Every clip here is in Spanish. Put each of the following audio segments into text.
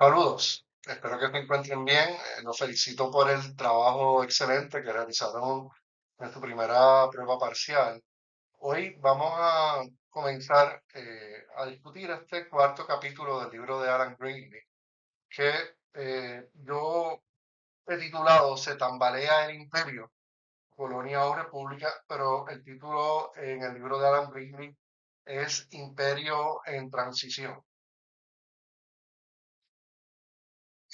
Saludos, espero que se encuentren bien. Los felicito por el trabajo excelente que realizaron en su primera prueba parcial. Hoy vamos a comenzar a discutir este cuarto capítulo del libro de Alan Greenlee, que yo he titulado Se tambalea el imperio, colonia o república, pero el título en el libro de Alan Greenlee es Imperio en transición.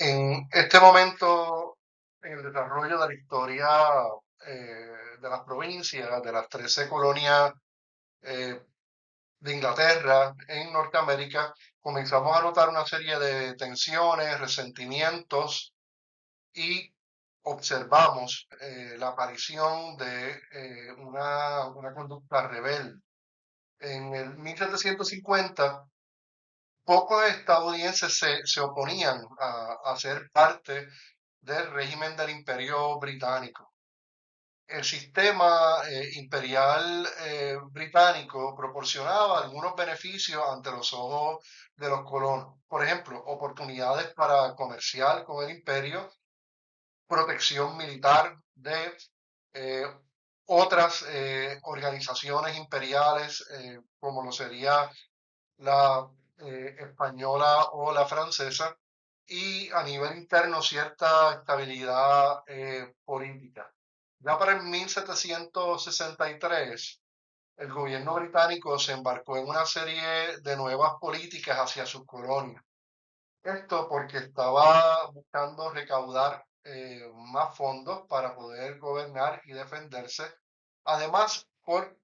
En este momento, en el desarrollo de la historia de las provincias, de las 13 colonias eh, de Inglaterra en Norteamérica, comenzamos a notar una serie de tensiones, resentimientos y observamos la aparición de una conducta rebelde. En el 1750, pocos estadounidenses se oponían a ser parte del régimen del Imperio Británico. El sistema imperial británico proporcionaba algunos beneficios ante los ojos de los colonos. Por ejemplo, oportunidades para comerciar con el imperio, protección militar de eh, otras organizaciones imperiales, como lo sería la española o la francesa, y a nivel interno cierta estabilidad política. Ya para el 1763, el gobierno británico se embarcó en una serie de nuevas políticas hacia sus colonias. Esto porque estaba buscando recaudar más fondos para poder gobernar y defenderse. Además, por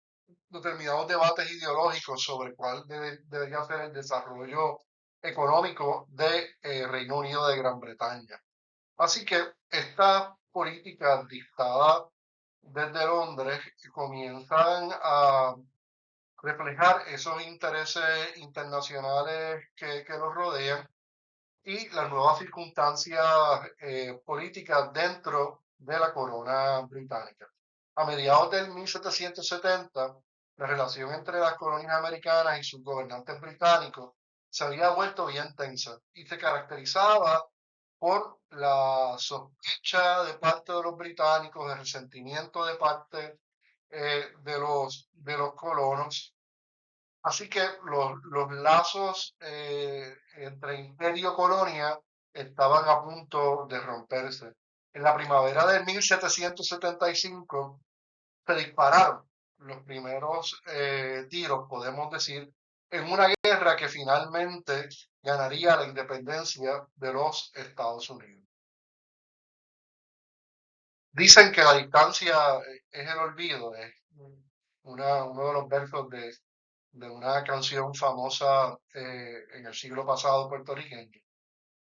determinados debates ideológicos sobre cuál debería ser el desarrollo económico de Reino Unido de Gran Bretaña. Así que esta política dictada desde Londres comienzan a reflejar esos intereses internacionales que los rodean y las nuevas circunstancias políticas dentro de la corona británica. A mediados del 1770, la relación entre las colonias americanas y sus gobernantes británicos se había vuelto bien tensa y se caracterizaba por la sospecha de parte de los británicos, el resentimiento de parte de los colonos. Así que los lazos entre imperio y colonia estaban a punto de romperse. En la primavera de 1775 se dispararon los primeros tiros, podemos decir, en una guerra que finalmente ganaría la independencia de los Estados Unidos. Dicen que la distancia es el olvido, es uno de los versos de una canción famosa en el siglo pasado puertorriqueño.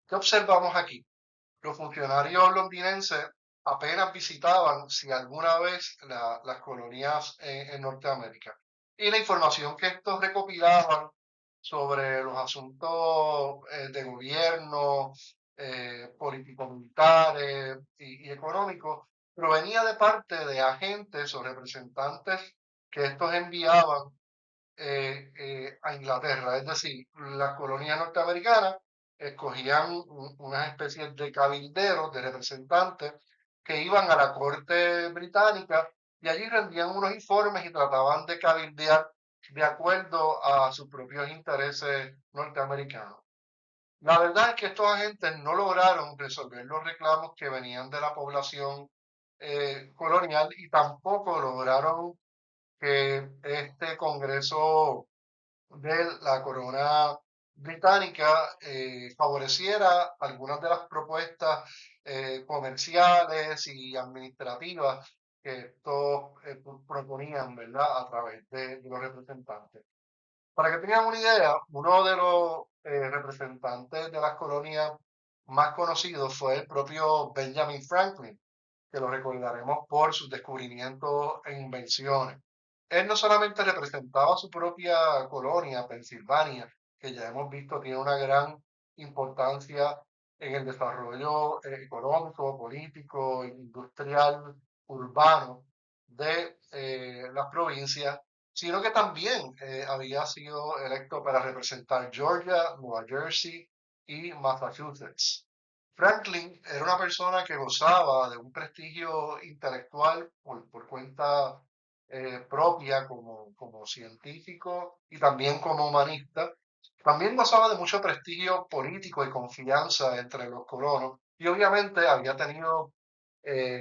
¿Qué observamos aquí? Los funcionarios londinenses apenas visitaban, si alguna vez, las colonias en Norteamérica. Y la información que estos recopilaban sobre los asuntos de gobierno, político-militares y económicos provenía de parte de agentes o representantes que estos enviaban a Inglaterra. Es decir, las colonias norteamericanas escogían unas especies de cabilderos, de representantes que iban a la corte británica y allí rendían unos informes y trataban de cabildear de acuerdo a sus propios intereses norteamericanos. La verdad es que estos agentes no lograron resolver los reclamos que venían de la población colonial y tampoco lograron que este Congreso de la corona británica favoreciera algunas de las propuestas comerciales y administrativas que estos proponían, ¿verdad?, a través de los representantes. Para que tengan una idea, uno de los representantes de las colonias más conocidos fue el propio Benjamin Franklin, que lo recordaremos por sus descubrimientos e invenciones. Él no solamente representaba su propia colonia, Pensilvania, que ya hemos visto tiene una gran importancia en el desarrollo económico, político, industrial, urbano de las provincias, sino que también había sido electo para representar Georgia, Nueva Jersey y Massachusetts. Franklin era una persona que gozaba de un prestigio intelectual por cuenta propia como científico y también como humanista. También gozaba de mucho prestigio político y confianza entre los colonos y obviamente había tenido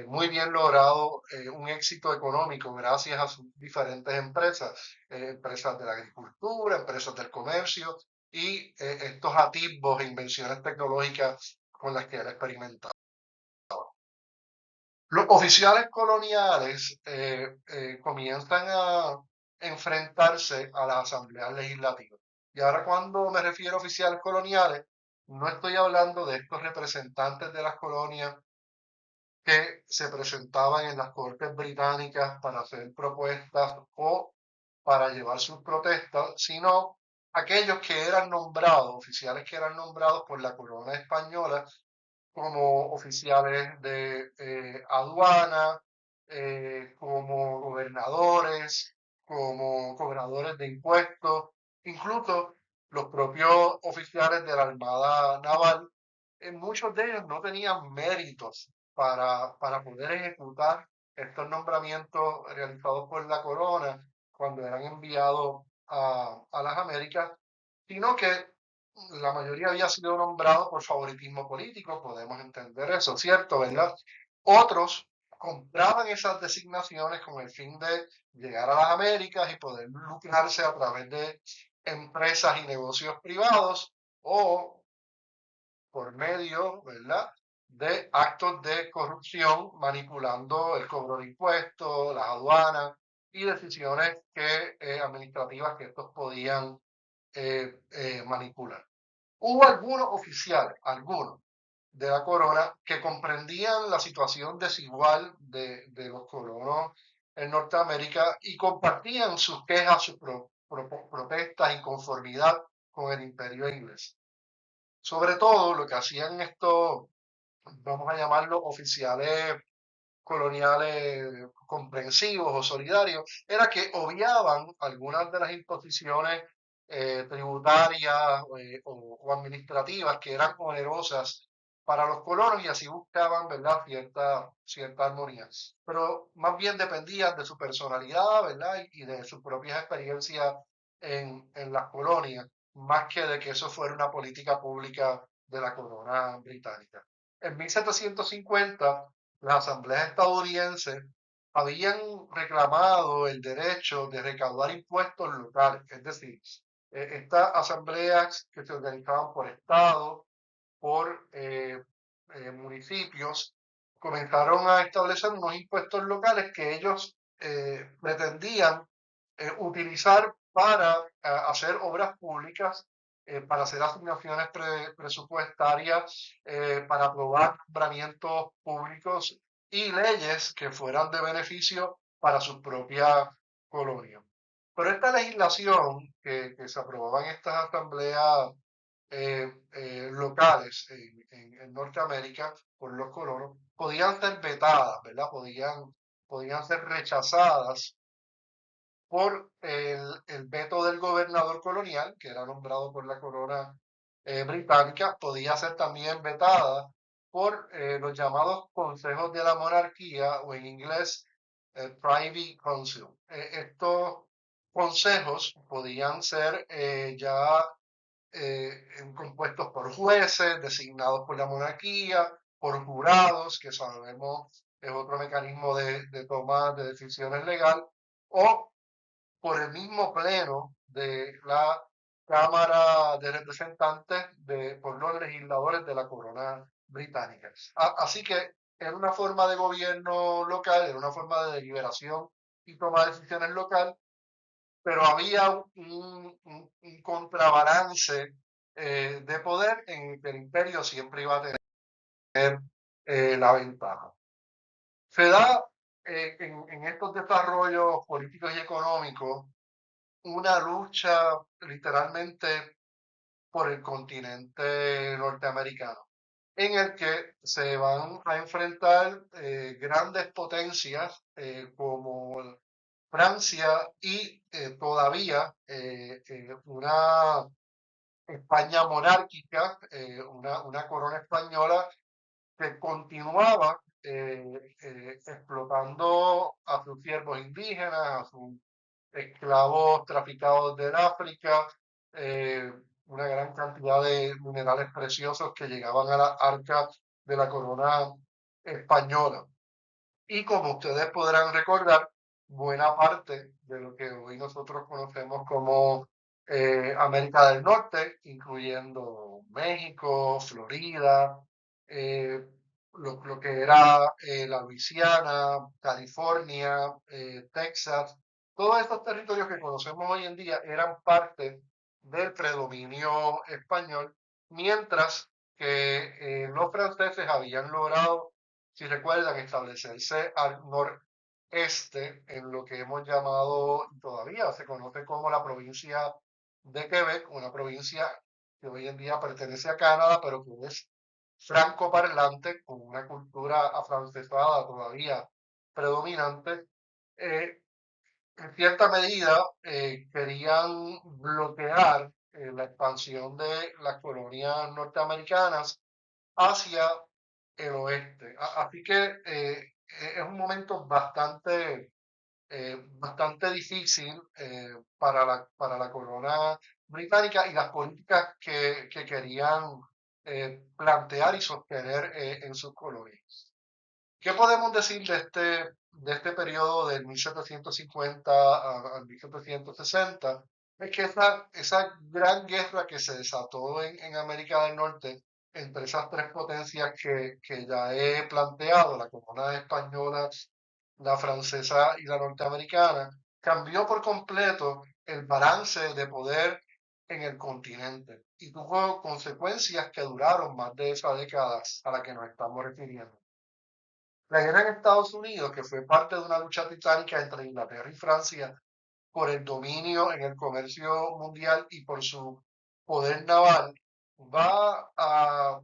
muy bien logrado un éxito económico gracias a sus diferentes empresas, empresas de la agricultura, empresas del comercio y estos atisbos e invenciones tecnológicas con las que él experimentaba. Los oficiales coloniales comienzan a enfrentarse a las asambleas legislativas. Y ahora cuando me refiero a oficiales coloniales, no estoy hablando de estos representantes de las colonias que se presentaban en las cortes británicas para hacer propuestas o para llevar sus protestas, sino aquellos que eran nombrados, oficiales que eran nombrados por la corona española como oficiales de aduana, como gobernadores, como cobradores de impuestos, incluso los propios oficiales de la Armada Naval, muchos de ellos no tenían méritos para poder ejecutar estos nombramientos realizados por la corona cuando eran enviados a las Américas, sino que la mayoría había sido nombrado por favoritismo político, podemos entender eso, ¿cierto? ¿Verdad? Otros compraban esas designaciones con el fin de llegar a las Américas y poder lucrarse a través de empresas y negocios privados o por medio, ¿verdad?, de actos de corrupción, manipulando el cobro de impuestos, las aduanas y decisiones administrativas que estos podían manipular. Hubo algunos oficiales, algunos de la corona, que comprendían la situación desigual de los colonos en Norteamérica y compartían sus quejas, sus protestas, inconformidad con el imperio inglés. Sobre todo lo que hacían estos, vamos a llamarlos oficiales coloniales comprensivos o solidarios, era que obviaban algunas de las imposiciones tributarias o administrativas que eran onerosas para los colonos y así buscaban, ¿verdad?, cierta armonía. Pero más bien dependían de su personalidad, ¿verdad?, y de sus propias experiencias en las colonias, más que de que eso fuera una política pública de la corona británica. En 1750 las asambleas estadounidenses habían reclamado el derecho de recaudar impuestos locales, es decir, estas asambleas que se organizaban por estado, por municipios, comenzaron a establecer unos impuestos locales que ellos pretendían utilizar para hacer obras públicas, para hacer asignaciones presupuestarias, para aprobar nombramientos públicos y leyes que fueran de beneficio para sus propias colonias. Pero esta legislación que se aprobaba en estas asambleas locales en Norteamérica por los colonos podían ser vetadas, ¿verdad? Podían ser rechazadas por el veto del gobernador colonial, que era nombrado por la corona británica, podía ser también vetada por los llamados consejos de la monarquía, o en inglés, Privy Council. Estos consejos podían ser ya compuestos por jueces designados por la monarquía, por jurados, que sabemos es otro mecanismo de toma de decisiones legal, o por el mismo pleno de la Cámara de Representantes por los legisladores de la corona británica. Así que era una forma de gobierno local, era una forma de deliberación y toma de decisiones local, pero había un contrabalance de poder en que el imperio siempre iba a tener la ventaja. Se da en estos desarrollos políticos y económicos una lucha literalmente por el continente norteamericano, en el que se van a enfrentar grandes potencias como Francia y todavía una España monárquica, una corona española que continuaba explotando a sus siervos indígenas, a sus esclavos traficados del África, eh, una gran cantidad de minerales preciosos que llegaban a las arcas de la corona española. Y como ustedes podrán recordar, buena parte de lo que hoy nosotros conocemos como América del Norte, incluyendo México, Florida, eh, lo que era la Luisiana, California, Texas, todos estos territorios que conocemos hoy en día eran parte del predominio español, mientras que los franceses habían logrado, si recuerdan, establecerse al noreste en lo que hemos llamado, todavía se conoce como la provincia de Quebec, una provincia que hoy en día pertenece a Canadá, pero que es francoparlante, con una cultura afrancesada todavía predominante. eh, en cierta medida querían bloquear la expansión de las colonias norteamericanas hacia el oeste. Así que es un momento bastante difícil para la corona británica y las políticas que querían plantear y sostener en sus colonias. ¿Qué podemos decir de este periodo del 1750 al 1760? Es que esa gran guerra que se desató en América del Norte entre esas tres potencias que ya he planteado, la corona española, la francesa y la norteamericana, cambió por completo el balance de poder en el continente y tuvo consecuencias que duraron más de esa década a la que nos estamos refiriendo. La guerra en Estados Unidos, que fue parte de una lucha titánica entre Inglaterra y Francia por el dominio en el comercio mundial y por su poder naval, va a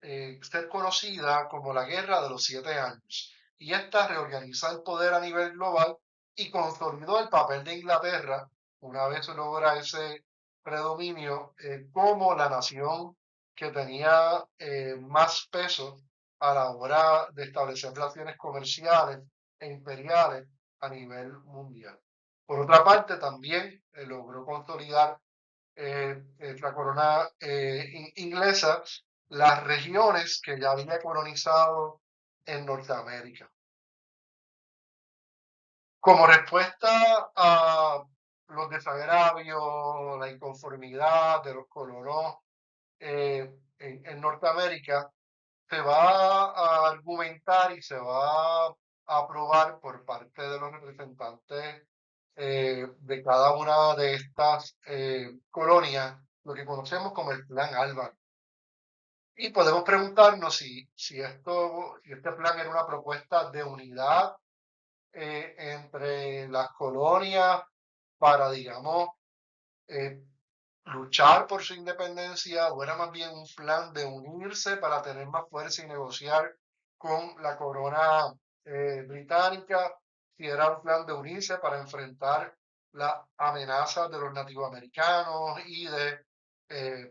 ser conocida como la Guerra de los 7 Años. Y esta reorganiza el poder a nivel global y consolidó el papel de Inglaterra, una vez se logra ese predominio, como la nación que tenía más peso a la hora de establecer relaciones comerciales e imperiales a nivel mundial. Por otra parte, también logró consolidar la corona inglesa las regiones que ya había colonizado en Norteamérica. Como respuesta a los desagravios, la inconformidad de los colonos en Norteamérica, se va a argumentar y se va a aprobar por parte de los representantes de cada una de estas colonias lo que conocemos como el Plan Álvaro. Y podemos preguntarnos si este plan era una propuesta de unidad entre las colonias para, digamos, eh, luchar por su independencia, o era más bien un plan de unirse para tener más fuerza y negociar con la corona británica, si era un plan de unirse para enfrentar las amenazas de los nativoamericanos y de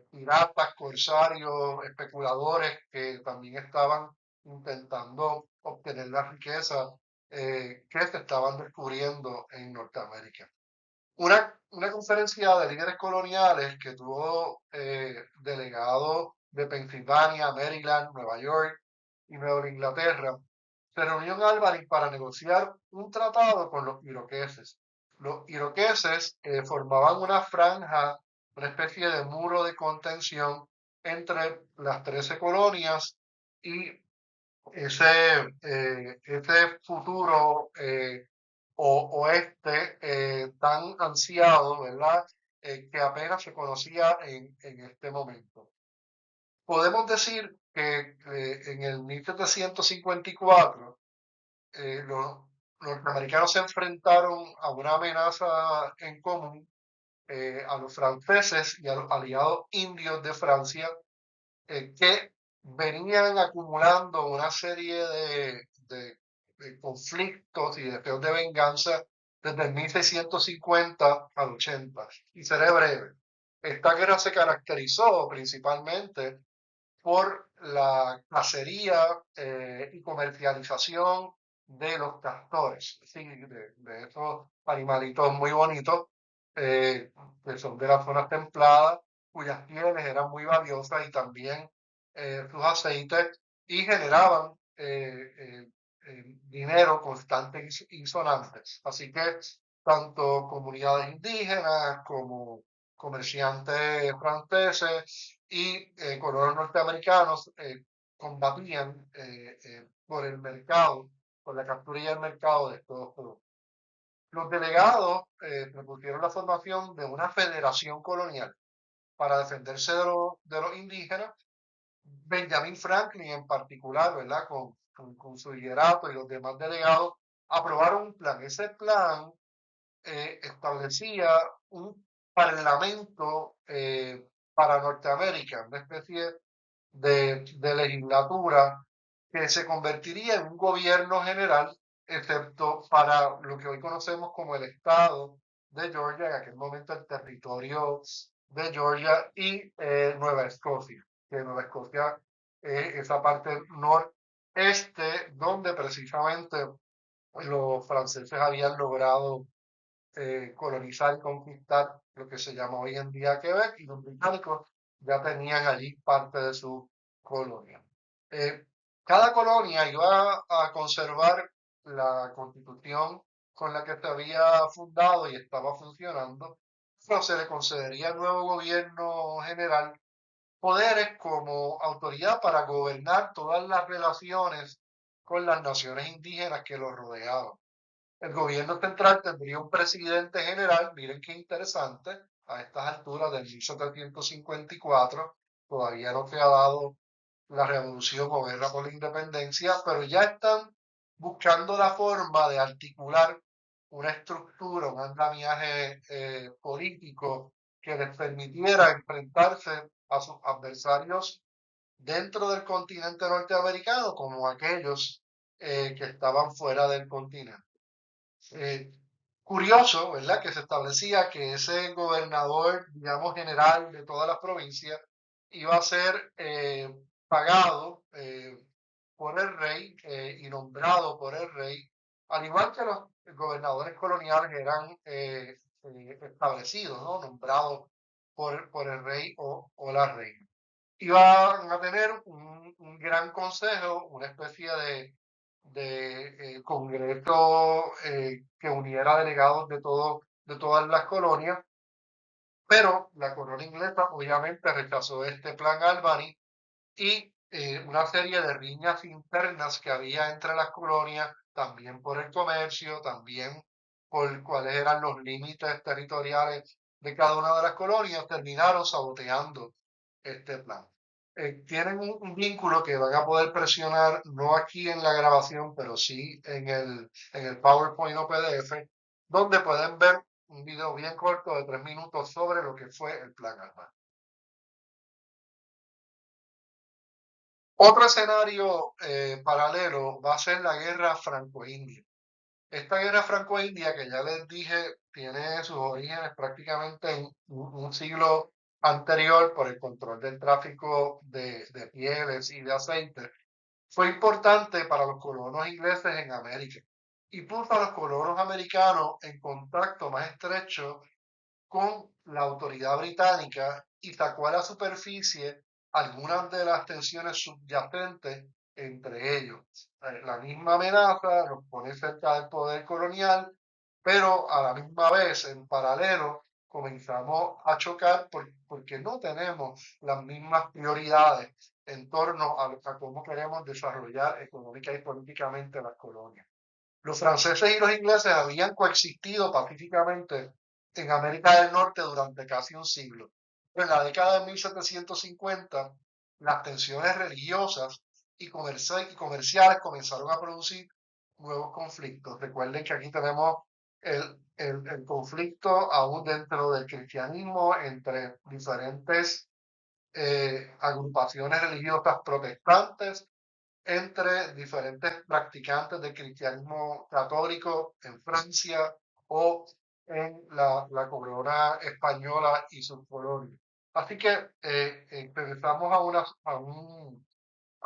piratas, corsarios, especuladores que también estaban intentando obtener la riqueza que se estaban descubriendo en Norteamérica. Una conferencia de líderes coloniales que tuvo delegados de Pensilvania, Maryland, Nueva York y Nueva Inglaterra, se reunió en Albany para negociar un tratado con los iroqueses. Los iroqueses formaban una franja, una especie de muro de contención entre las 13 colonias y ese futuro oeste tan ansiado, ¿verdad? Que apenas se conocía en este momento. Podemos decir que en el 1754 los norteamericanos se enfrentaron a una amenaza en común a los franceses y a los aliados indios de Francia que venían acumulando una serie de conflictos y deseos de venganza desde el 1650 al 80. Y seré breve. Esta guerra se caracterizó principalmente por la cacería y comercialización de los castores, sí, de esos animalitos muy bonitos eh, que son de las zonas templadas, cuyas pieles eran muy valiosas y también sus aceites y generaban dinero constante y sonantes. Así que tanto comunidades indígenas como comerciantes franceses y colonos norteamericanos combatían por el mercado, por la captura y el mercado de estos productos. Los delegados propusieron la formación de una federación colonial para defenderse de los indígenas. Benjamin Franklin en particular, ¿verdad? Con su liderato y los demás delegados, aprobaron un plan. Ese plan establecía un parlamento para Norteamérica, una especie de legislatura que se convertiría en un gobierno general, excepto para lo que hoy conocemos como el estado de Georgia, en aquel momento el territorio de Georgia y Nueva Escocia, que Nueva Escocia es esa parte noreste donde precisamente los franceses habían logrado colonizar y conquistar lo que se llama hoy en día Quebec y los británicos ya tenían allí parte de su colonia. Eh, Cada colonia iba a conservar la constitución con la que se había fundado y estaba funcionando, pero se le concedería al nuevo gobierno general poderes como autoridad para gobernar todas las relaciones con las naciones indígenas que lo rodeaban. El gobierno central tendría un presidente general, miren qué interesante, a estas alturas del 1754, todavía no se ha dado la revolución o guerra por la independencia, pero ya están buscando la forma de articular una estructura, un andamiaje político que les permitiera enfrentarse a sus adversarios dentro del continente norteamericano como aquellos que estaban fuera del continente. Eh, Curioso, ¿verdad? Que se establecía que ese gobernador, digamos, general de todas las provincias iba a ser pagado por el rey y nombrado por el rey, al igual que los gobernadores coloniales eran establecidos, ¿no? Nombrados por el rey o la reina. Iban a tener un gran consejo, una especie de congreso que uniera delegados de todas las colonias, pero la corona inglesa obviamente rechazó este plan Albany y una serie de riñas internas que había entre las colonias, también por el comercio, también por cuáles eran los límites territoriales de cada una de las colonias, terminaron saboteando este plan. Tienen un vínculo que van a poder presionar, no aquí en la grabación, pero sí en el PowerPoint o PDF, donde pueden ver un video bien corto de 3 minutos sobre lo que fue el plan Albany. Otro escenario paralelo va a ser la guerra franco-india. Esta guerra franco-india, que ya les dije, tiene sus orígenes prácticamente en un siglo anterior por el control del tráfico de pieles y de aceites, fue importante para los colonos ingleses en América y puso a los colonos americanos en contacto más estrecho con la autoridad británica y sacó a la superficie algunas de las tensiones subyacentes entre ellos. La misma amenaza nos pone cerca del poder colonial, pero a la misma vez, en paralelo, comenzamos a chocar porque no tenemos las mismas prioridades en torno a cómo queremos desarrollar económica y políticamente las colonias. Los franceses y los ingleses habían coexistido pacíficamente en América del Norte durante casi un siglo. En la década de 1750, las tensiones religiosas y comerciales comenzaron a producir nuevos conflictos. Recuerden que aquí tenemos el conflicto aún dentro del cristianismo entre diferentes agrupaciones religiosas protestantes entre diferentes practicantes del cristianismo católico en Francia o en la corona española y sus colonias. Así que regresamos a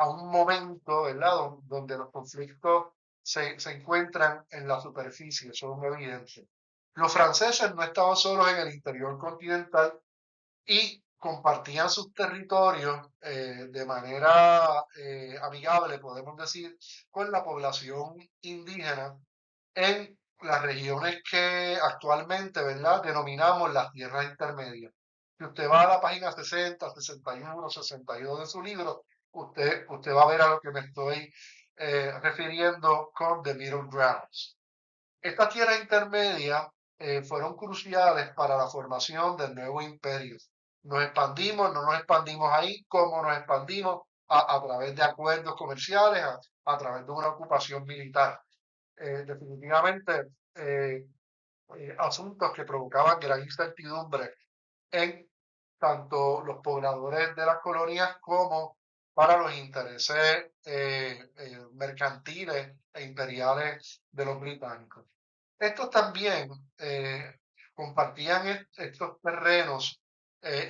un momento, ¿verdad? Donde los conflictos se encuentran en la superficie, son evidentes. Los franceses no estaban solos en el interior continental y compartían sus territorios de manera amigable, podemos decir, con la población indígena en las regiones que actualmente, ¿verdad?, denominamos las tierras intermedias. Si usted va a la página 60, 61, 62 de su libro, usted va a ver a lo que me estoy refiriendo con The Middle Grounds. Estas tierras intermedias fueron cruciales para la formación del nuevo imperio. Nos expandimos, no nos expandimos ahí, ¿cómo nos expandimos? A través de acuerdos comerciales, a través de una ocupación militar. Definitivamente asuntos que provocaban gran incertidumbre en tanto los pobladores de las colonias como para los intereses mercantiles e imperiales de los británicos. Estos también compartían estos terrenos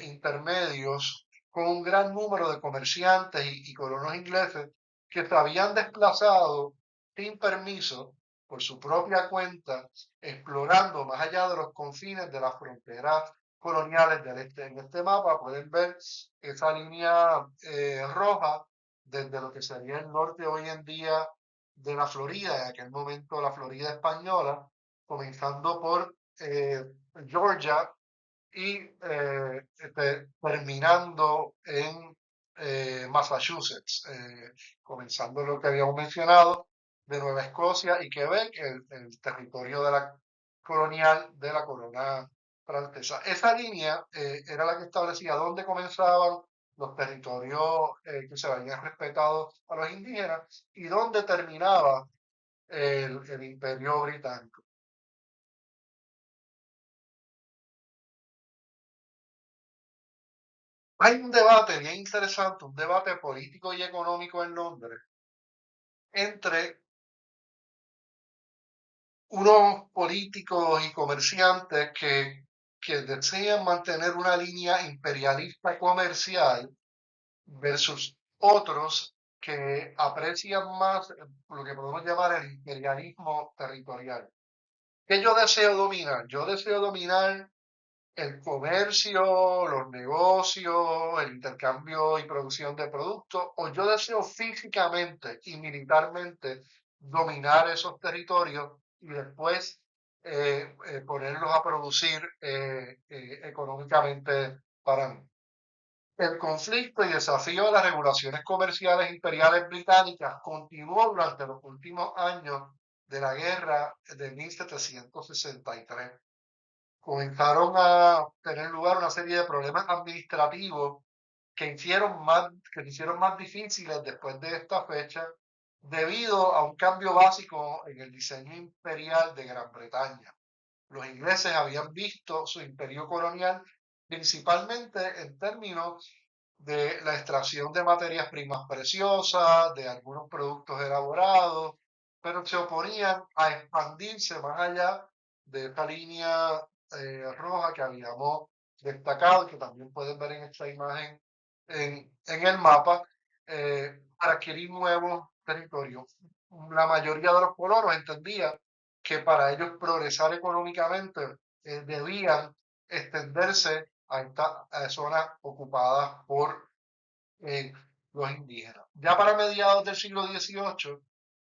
intermedios con un gran número de comerciantes y colonos ingleses que se habían desplazado sin permiso por su propia cuenta, explorando más allá de los confines de las fronteras coloniales del este. En este mapa pueden ver esa línea roja desde lo que sería el norte hoy en día de la Florida, en aquel momento la Florida española, comenzando por Georgia y terminando en Massachusetts, comenzando lo que habíamos mencionado de Nueva Escocia y Quebec, el territorio de la colonial de la corona francesa. Esa línea era la que establecía dónde comenzaban los territorios que se habían respetado a los indígenas y dónde terminaba el imperio británico. Hay un debate bien interesante, un debate político y económico en Londres entre unos políticos y comerciantes que desean mantener una línea imperialista comercial versus otros que aprecian más lo que podemos llamar el imperialismo territorial. ¿Qué yo deseo dominar? Yo deseo dominar el comercio, los negocios, el intercambio y producción de productos, o yo deseo físicamente y militarmente dominar esos territorios y después ponerlos a producir económicamente para mí. El conflicto y desafío de las regulaciones comerciales imperiales británicas continuó durante los últimos años de la guerra de 1763. Comenzaron a tener lugar una serie de problemas administrativos que se hicieron más difíciles después de esta fecha debido a un cambio básico en el diseño imperial de Gran Bretaña. Los ingleses habían visto su imperio colonial principalmente en términos de la extracción de materias primas preciosas, de algunos productos elaborados, pero se oponían a expandirse más allá de esta línea roja que habíamos destacado y que también pueden ver en esta imagen en el mapa, para adquirir nuevos territorios. La mayoría de los colonos entendía que para ellos progresar económicamente debían extenderse a zonas ocupadas por eh, los indígenas. Ya para mediados del siglo XVIII,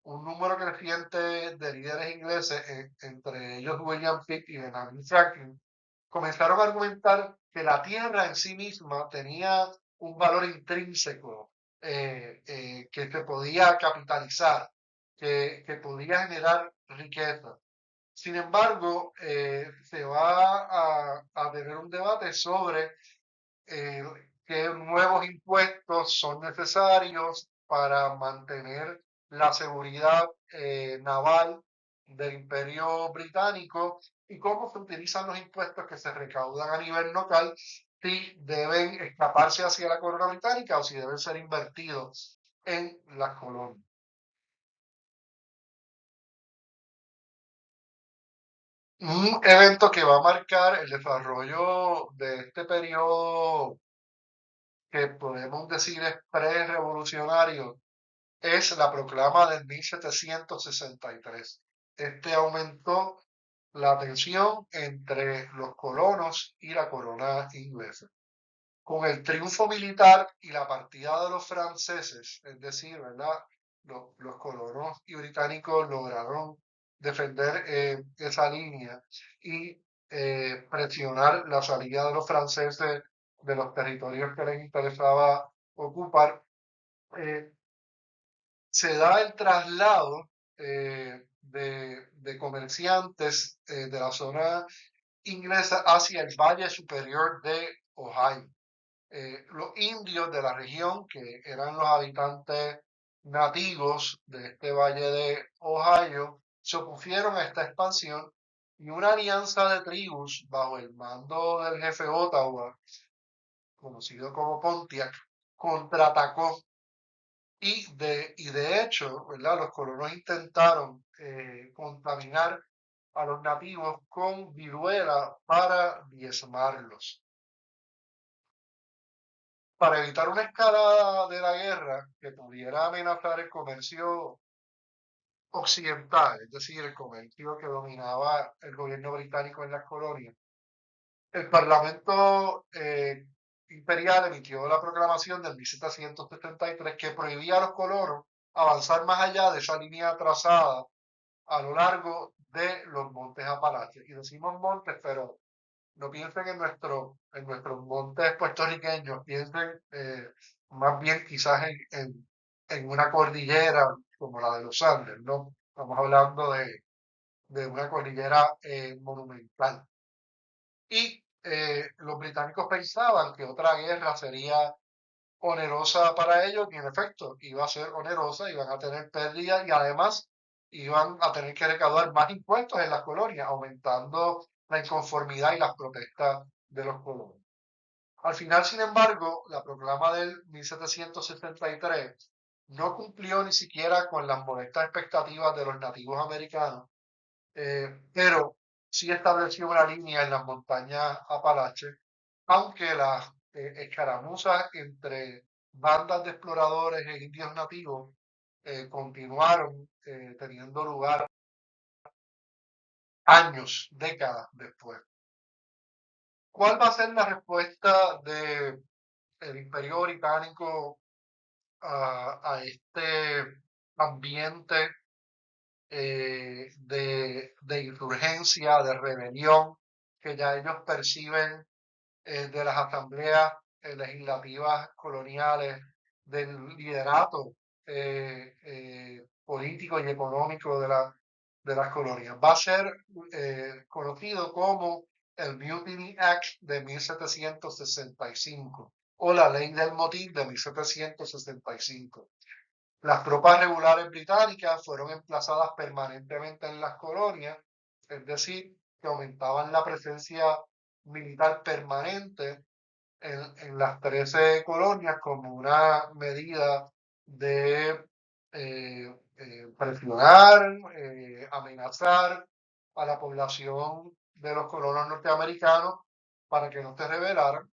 un número creciente de líderes ingleses, entre ellos William Pitt y Benjamin Franklin, comenzaron a argumentar que la tierra en sí misma tenía un valor intrínseco que se podía capitalizar, que podía generar riqueza. Sin embargo, se va a tener un debate sobre eh, qué nuevos impuestos son necesarios para mantener la seguridad naval del Imperio Británico y cómo se utilizan los impuestos que se recaudan a nivel local, si deben escaparse hacia la corona británica o si deben ser invertidos en las colonias. Un evento que va a marcar el desarrollo de este periodo que podemos decir es pre-revolucionario, es la proclama del 1763. Este aumentó la tensión entre los colonos y la corona inglesa. Con el triunfo militar y la partida de los franceses, es decir, ¿verdad? Los colonos y británicos lograron defender esa línea y presionar la salida de los franceses de los territorios que les interesaba ocupar. eh, Se da el traslado de comerciantes de la zona inglesa hacia el valle superior de Ohio. Los indios de la región, que eran los habitantes nativos de este valle de Ohio, se opusieron a esta expansión y una alianza de tribus bajo el mando del jefe Ottawa, conocido como Pontiac, contraatacó y de hecho, ¿verdad? Los colonos intentaron contaminar a los nativos con viruela para diezmarlos. Para evitar una escalada de la guerra que pudiera amenazar el comercio occidental, es decir, el comercio que dominaba el gobierno británico en las colonias, el Parlamento imperial emitió la proclamación del 1773 que prohibía a los colonos avanzar más allá de esa línea trazada a lo largo de los montes Apalaches. Y decimos montes, pero no piensen en nuestros montes puertorriqueños, piensen más bien quizás en una cordillera como la de los Andes, ¿no? Estamos hablando de una cordillera monumental. Y los británicos pensaban que otra guerra sería onerosa para ellos y en efecto iba a ser onerosa, iban a tener pérdidas y además iban a tener que recaudar más impuestos en las colonias, aumentando la inconformidad y las protestas de los colonos. Al final, sin embargo, la proclama del 1773 no cumplió ni siquiera con las modestas expectativas de los nativos americanos, pero sí estableció una línea en las montañas Apalaches, aunque las escaramuzas entre bandas de exploradores e indios nativos continuaron teniendo lugar años, décadas después. ¿Cuál va a ser la respuesta del Imperio Británico a este ambiente de insurgencia, de rebelión que ya ellos perciben de las asambleas legislativas coloniales, del liderato político y económico de las colonias? Va a ser conocido como el Mutiny Act de 1765 o la ley del motín de 1765. Las tropas regulares británicas fueron emplazadas permanentemente en las colonias, es decir, que aumentaban la presencia militar permanente en las 13 colonias como una medida de presionar, amenazar a la población de los colonos norteamericanos para que no se rebelaran.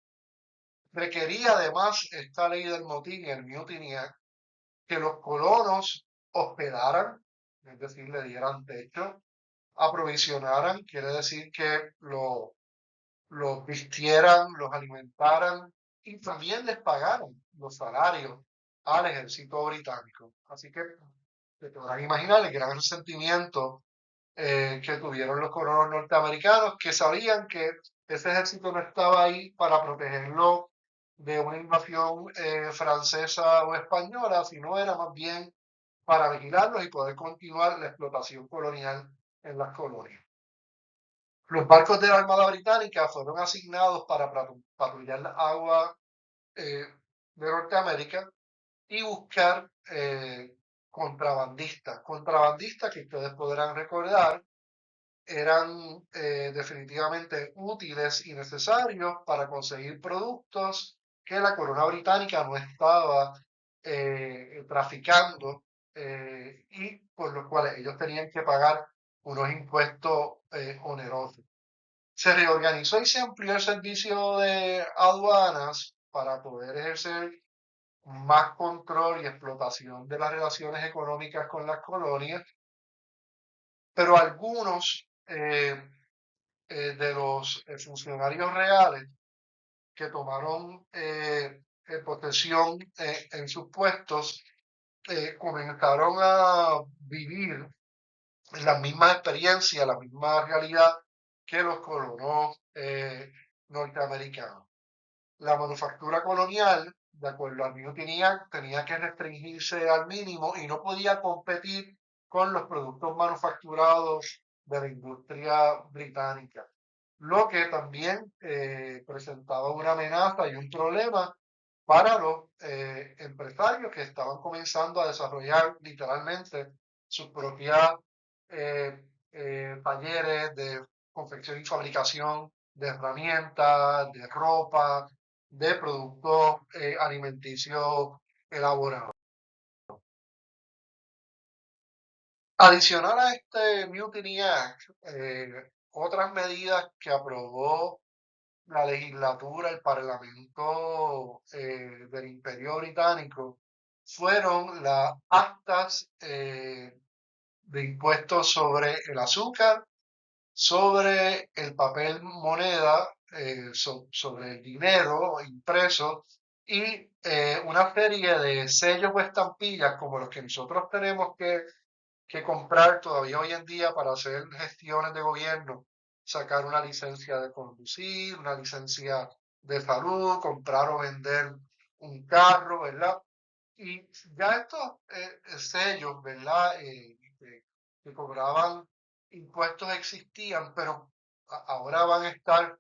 Requería además esta ley del motín, el Mutiny Act, que los colonos hospedaran, es decir, le dieran techo, aprovisionaran, quiere decir que los vistieran, los alimentaran y también les pagaran los salarios al ejército británico. Así que te podrán imaginar el gran resentimiento que tuvieron los colonos norteamericanos, que sabían que ese ejército no estaba ahí para protegerlo de una invasión francesa o española, sino era más bien para vigilarlos y poder continuar la explotación colonial en las colonias. Los barcos de la Armada Británica fueron asignados para patrullar las aguas de Norteamérica y buscar contrabandistas. Contrabandistas que ustedes podrán recordar eran definitivamente útiles y necesarios para conseguir productos que la corona británica no estaba traficando y por los cuales ellos tenían que pagar unos impuestos onerosos. Se reorganizó y se amplió el servicio de aduanas para poder ejercer más control y explotación de las relaciones económicas con las colonias, pero algunos de los funcionarios reales que tomaron posesión en sus puestos comenzaron a vivir las mismas experiencias, la misma realidad que los colonos norteamericanos. La manufactura colonial, de acuerdo al mío, tenía que restringirse al mínimo y no podía competir con los productos manufacturados de la industria británica, lo que también presentaba una amenaza y un problema para los empresarios que estaban comenzando a desarrollar literalmente sus propias talleres de confección y fabricación de herramientas, de ropa, de productos alimenticios elaborados. Adicional a este Mutiny Act, otras medidas que aprobó la legislatura, el Parlamento del Imperio Británico, fueron las actas de impuestos sobre el azúcar, sobre el papel moneda, sobre el dinero impreso y una serie de sellos o estampillas como los que nosotros tenemos que comprar todavía hoy en día para hacer gestiones de gobierno, sacar una licencia de conducir, una licencia de salud, comprar o vender un carro, ¿verdad? Y ya estos sellos, ¿verdad? Que cobraban impuestos existían, pero ahora van a estar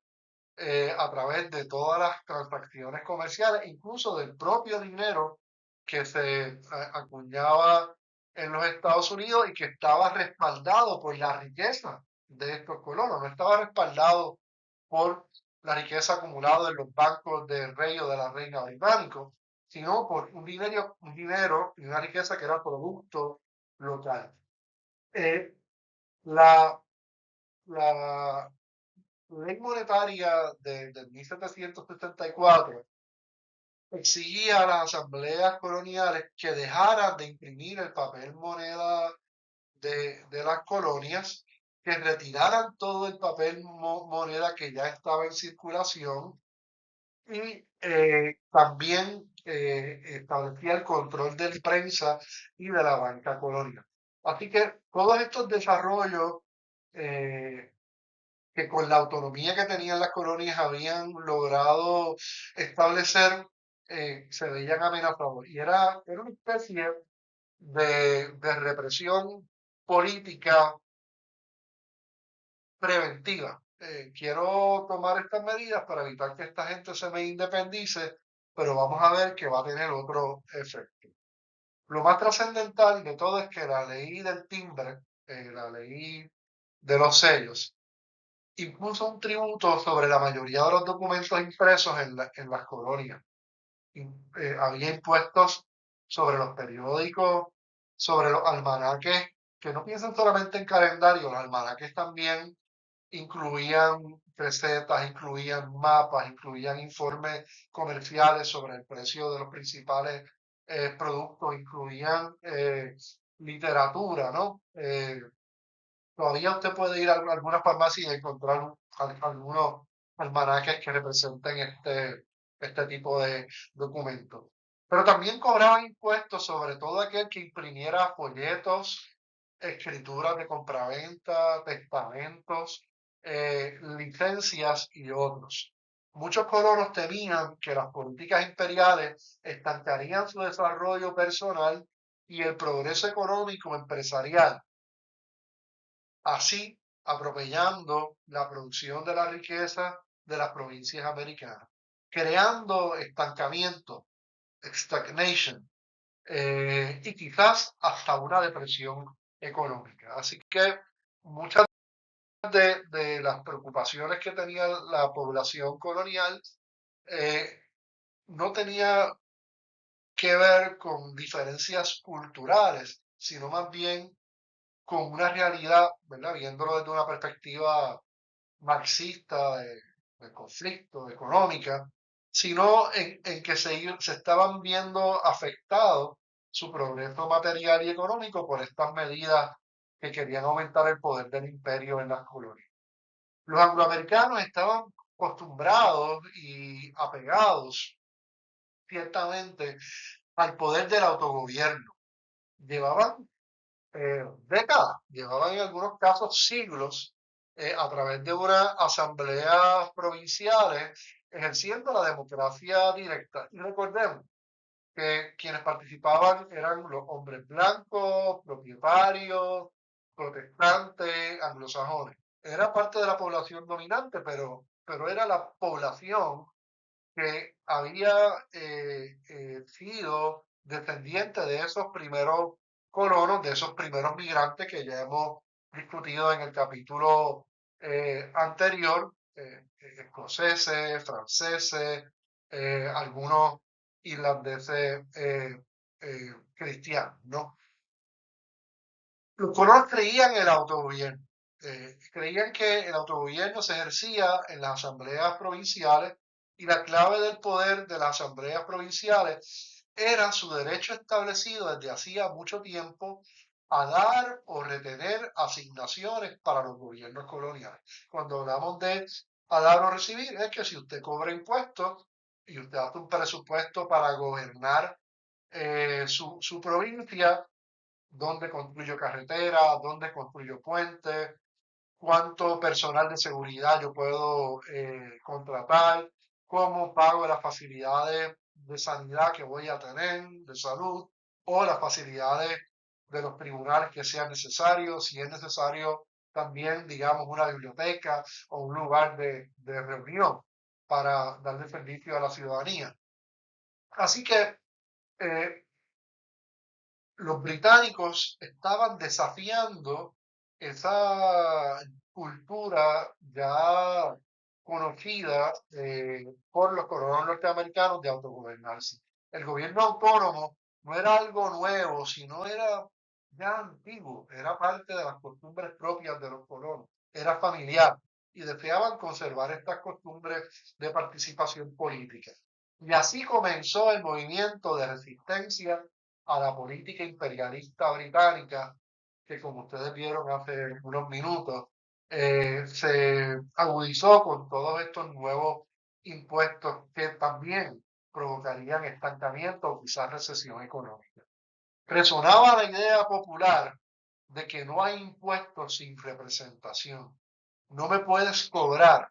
a través de todas las transacciones comerciales, incluso del propio dinero que se acuñaba en los Estados Unidos y que estaba respaldado por la riqueza de estos colonos, no estaba respaldado por la riqueza acumulada en los bancos del rey o de la reina británicos, sino por un dinero y una riqueza que era producto local. Eh, la, la ley monetaria de 1774 exigía a las asambleas coloniales que dejaran de imprimir el papel moneda de las colonias, que retiraran todo el papel moneda que ya estaba en circulación y también establecía el control de la prensa y de la banca colonial. Así que todos estos desarrollos eh, que con la autonomía que tenían las colonias habían logrado establecer, se veían amenazados. Y era una especie de represión política preventiva. Quiero tomar estas medidas para evitar que esta gente se me independice, pero vamos a ver que va a tener otro efecto. Lo más trascendental de todo es que la ley del timbre, la ley de los sellos, impuso un tributo sobre la mayoría de los documentos impresos en las colonias. Había impuestos sobre los periódicos, sobre los almanaques, que no piensan solamente en calendario, los almanaques también incluían recetas, incluían mapas, incluían informes comerciales sobre el precio de los principales productos, incluían literatura, ¿no? Todavía usted puede ir a alguna farmacia y encontrar algunos almanaques que representen este tipo de documentos. Pero también cobraban impuestos sobre todo aquel que imprimiera folletos, escrituras de compraventa, testamentos, licencias y otros. Muchos colonos temían que las políticas imperiales estancarían su desarrollo personal y el progreso económico empresarial, así atropellando la producción de la riqueza de las provincias americanas, creando estancamiento, stagnation, y quizás hasta una depresión económica. Así que muchas de las preocupaciones que tenía la población colonial eh, no tenía que ver con diferencias culturales, sino más bien con una realidad, ¿verdad? Viéndolo desde una perspectiva marxista de conflicto, económica, sino en que se estaban viendo afectados su progreso material y económico por estas medidas que querían aumentar el poder del imperio en las colonias. Los angloamericanos estaban acostumbrados y apegados ciertamente al poder del autogobierno. Llevaban décadas, llevaban en algunos casos siglos a través de unas asambleas provinciales ejerciendo la democracia directa. Y recordemos que quienes participaban eran los hombres blancos, propietarios, protestantes, anglosajones. Era parte de la población dominante, pero era la población que había sido descendiente de esos primeros colonos, de esos primeros migrantes que ya hemos discutido en el capítulo anterior, escoceses, franceses, algunos irlandeses cristianos, ¿no? Los colonos creían en el autogobierno, creían que el autogobierno se ejercía en las asambleas provinciales y la clave del poder de las asambleas provinciales era su derecho establecido desde hacía mucho tiempo a dar o retener asignaciones para los gobiernos coloniales. Cuando hablamos de a dar o recibir, es que si usted cobra impuestos y usted hace un presupuesto para gobernar su provincia, dónde construyo carreteras, dónde construyo puentes, cuánto personal de seguridad yo puedo contratar, cómo pago las facilidades de sanidad que voy a tener, de salud, o las facilidades de los tribunales que sean necesarios, si es necesario también, digamos, una biblioteca o un lugar de reunión para darle servicio a la ciudadanía. Así que eh, los británicos estaban desafiando esa cultura ya conocida por los colonos norteamericanos de autogobernarse. El gobierno autónomo no era algo nuevo, sino era ya antiguo, era parte de las costumbres propias de los colonos, era familiar y deseaban conservar estas costumbres de participación política. Y así comenzó el movimiento de resistencia a la política imperialista británica, que como ustedes vieron hace unos minutos, se agudizó con todos estos nuevos impuestos que también provocarían estancamiento o quizás recesión económica. Resonaba la idea popular de que no hay impuestos sin representación. No me puedes cobrar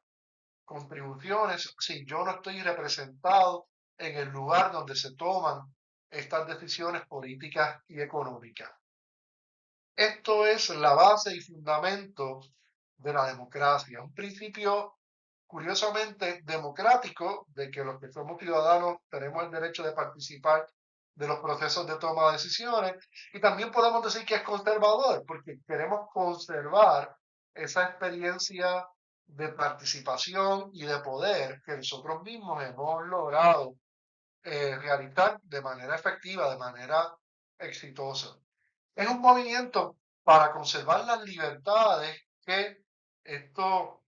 contribuciones si yo no estoy representado en el lugar donde se toman estas decisiones políticas y económicas. Esto es la base y fundamento de la democracia, un principio curiosamente democrático de que los que somos ciudadanos tenemos el derecho de participar de los procesos de toma de decisiones y también podemos decir que es conservador porque queremos conservar esa experiencia de participación y de poder que nosotros mismos hemos logrado realizar de manera efectiva, de manera exitosa. Es un movimiento para conservar las libertades que estos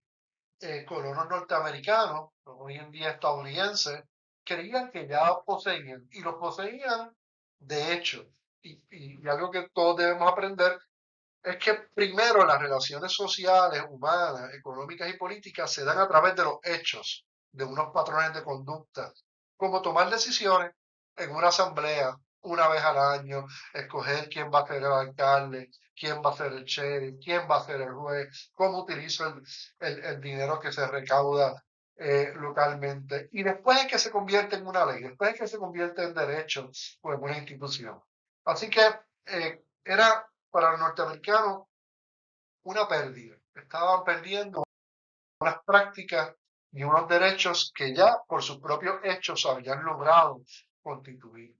colonos norteamericanos, hoy en día estadounidenses, creían que ya poseían y lo poseían de hecho. Y algo que todos debemos aprender es que primero las relaciones sociales, humanas, económicas y políticas se dan a través de los hechos, de unos patrones de conducta, como tomar decisiones en una asamblea una vez al año, escoger quién va a ser el alcalde, quién va a ser el sheriff, quién va a ser el juez, cómo utilizo el dinero que se recauda localmente. Y después es que se convierte en una ley, después es que se convierte en derecho o en una institución. Así que era para los norteamericanos una pérdida. Estaban perdiendo unas prácticas y unos derechos que ya por sus propios hechos habían logrado constituir.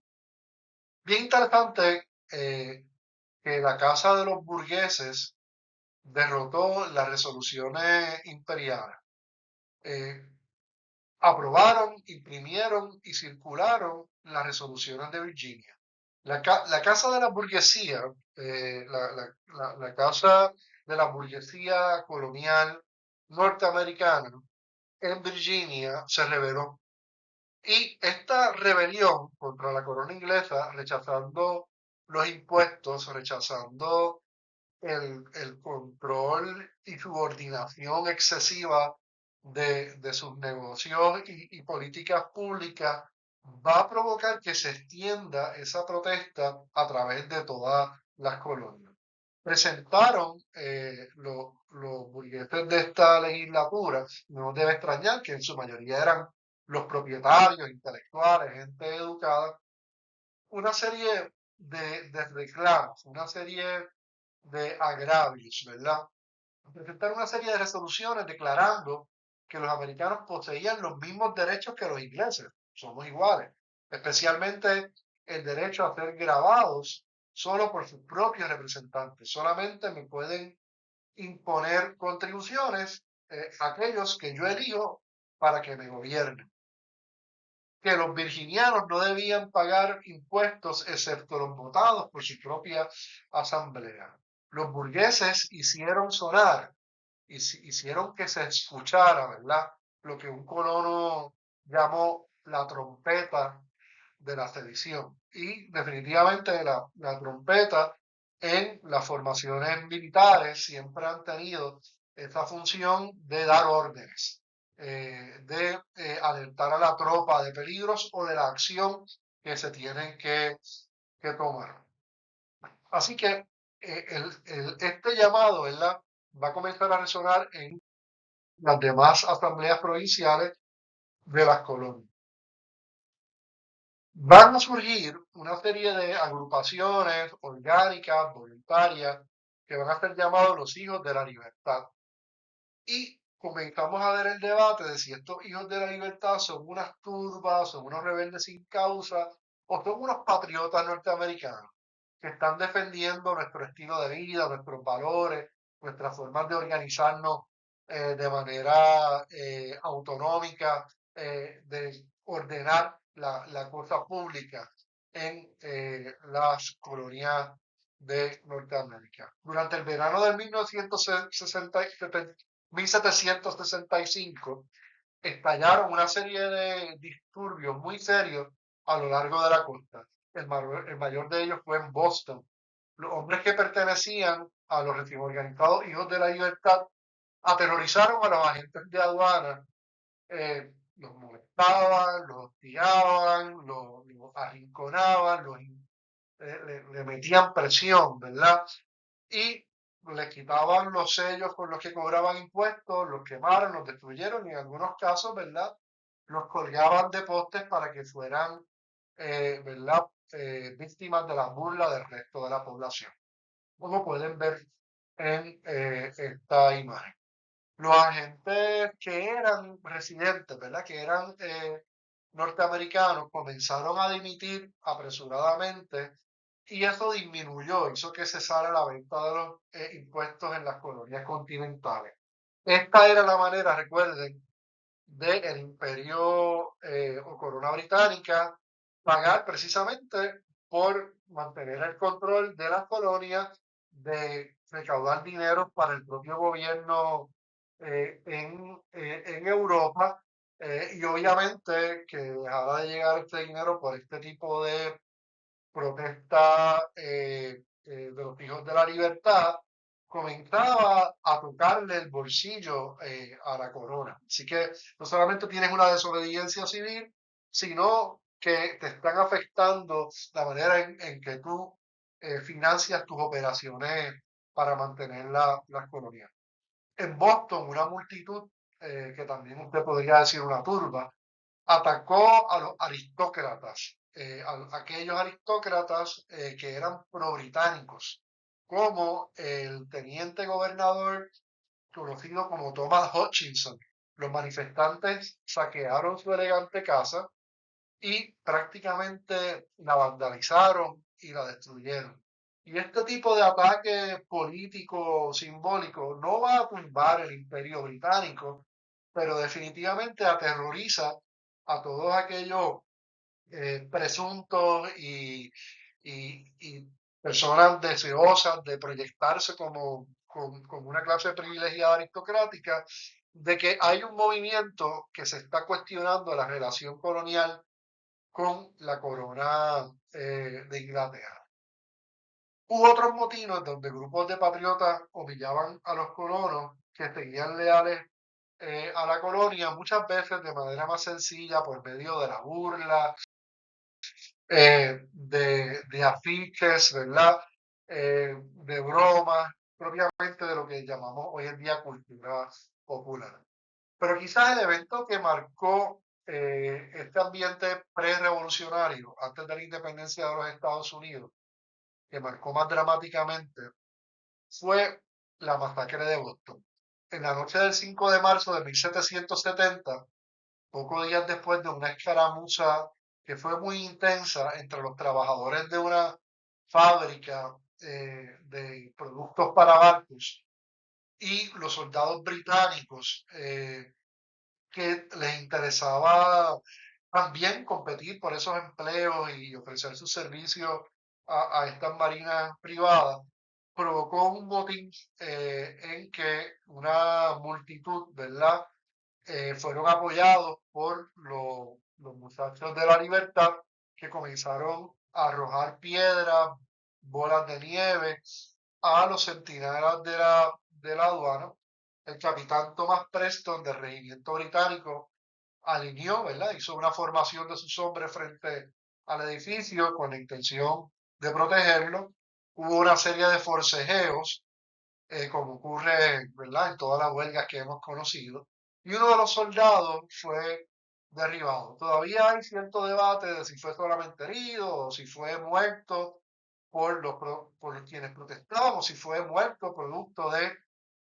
Bien interesante que la Casa de los Burgueses derrotó las resoluciones imperiales. Eh, Aprobaron, imprimieron y circularon las resoluciones de Virginia. La Casa de la Burguesía, la Casa de la Burguesía colonial norteamericana en Virginia se rebeló Y esta rebelión contra la corona inglesa, rechazando los impuestos, rechazando el control y subordinación excesiva de sus negocios y políticas públicas, va a provocar que se extienda esa protesta a través de todas las colonias. Presentaron los burgueses de esta legislatura, no debe extrañar que en su mayoría eran los propietarios, intelectuales, gente educada, una serie de reclamos, una serie de agravios, ¿verdad? Presentaron una serie de resoluciones declarando que los americanos poseían los mismos derechos que los ingleses, somos iguales, especialmente el derecho a ser grabados solo por sus propios representantes. Solamente me pueden imponer contribuciones aquellos que yo elijo para que me gobiernen. Que los virginianos no debían pagar impuestos excepto los votados por su propia asamblea. Los burgueses hicieron sonar, hicieron que se escuchara, ¿verdad? Lo que un colono llamó la trompeta de la sedición. Y definitivamente la trompeta en las formaciones militares siempre han tenido esa función de dar órdenes, de alertar a la tropa de peligros o de la acción que se tienen que tomar. Así que este llamado, ¿verdad? Va a comenzar a resonar en las demás asambleas provinciales de las colonias. Van a surgir una serie de agrupaciones orgánicas, voluntarias, que van a ser llamados los hijos de la libertad. Y comenzamos a ver el debate de si estos hijos de la libertad son unas turbas, son unos rebeldes sin causa, o son unos patriotas norteamericanos que están defendiendo nuestro estilo de vida, nuestros valores, nuestras formas de organizarnos de manera autonómica, de ordenar la cosa pública en las colonias de Norteamérica. Durante el verano de 1765 estallaron una serie de disturbios muy serios a lo largo de la costa. El mayor de ellos fue en Boston. Los hombres que pertenecían a los recién organizados Hijos de la Libertad aterrorizaron a los agentes de aduana, los molestaban, los hostigaban, los arrinconaban, le metían presión, ¿verdad? Y le quitaban los sellos con los que cobraban impuestos, los quemaron, los destruyeron y en algunos casos, ¿verdad? Los colgaban de postes para que fueran, ¿verdad? Víctimas de la burla del resto de la población. Como pueden ver en esta imagen. Los agentes que eran residentes, ¿verdad? Que eran norteamericanos, comenzaron a dimitir apresuradamente y eso disminuyó, hizo que cesara la venta de los impuestos en las colonias continentales. Esta era la manera, recuerden, del imperio o corona británica pagar precisamente por mantener el control de las colonias, de recaudar dinero para el propio gobierno en Europa y obviamente que dejara de llegar este dinero por este tipo de protesta de los hijos de la libertad, comenzaba a tocarle el bolsillo a la corona. Así que no solamente tienes una desobediencia civil, sino que te están afectando la manera en que tú financias tus operaciones para mantener las colonias. En Boston, una multitud, que también usted podría decir una turba, atacó a los aristócratas, a aquellos aristócratas que eran pro-británicos, como el teniente gobernador conocido como Thomas Hutchinson. Los manifestantes saquearon su elegante casa y prácticamente la vandalizaron y la destruyeron. Y este tipo de ataque político simbólico no va a tumbar el imperio británico, pero definitivamente aterroriza a todos aquellos presuntos y personas deseosas de proyectarse como una clase privilegiada aristocrática de que hay un movimiento que se está cuestionando la relación colonial con la corona de Inglaterra. Hubo otros motines donde grupos de patriotas humillaban a los colonos que seguían leales a la colonia, muchas veces de manera más sencilla, por medio de la burla, de afiches, ¿verdad? De bromas, propiamente de lo que llamamos hoy en día cultura popular. Pero quizás el evento que marcó este ambiente pre-revolucionario, antes de la independencia de los Estados Unidos, que marcó más dramáticamente, fue la masacre de Boston. En la noche del 5 de marzo de 1770, pocos días después de una escaramuza que fue muy intensa entre los trabajadores de una fábrica de productos para barcos y los soldados británicos, que les interesaba también competir por esos empleos y ofrecer sus servicios a estas marinas privadas, provocó un motín en que una multitud, ¿verdad? Fueron apoyados por los muchachos de la libertad, que comenzaron a arrojar piedras, bolas de nieve a los centinelas de la aduana. El capitán Thomas Preston del regimiento británico alineó, ¿verdad? Hizo una formación de sus hombres frente al edificio con la intención de protegerlo. Hubo una serie de forcejeos, como ocurre, ¿verdad?, en todas las huelgas que hemos conocido, y uno de los soldados fue derribado. Todavía hay cierto debate de si fue solamente herido o si fue muerto por quienes protestaban, o si fue muerto producto de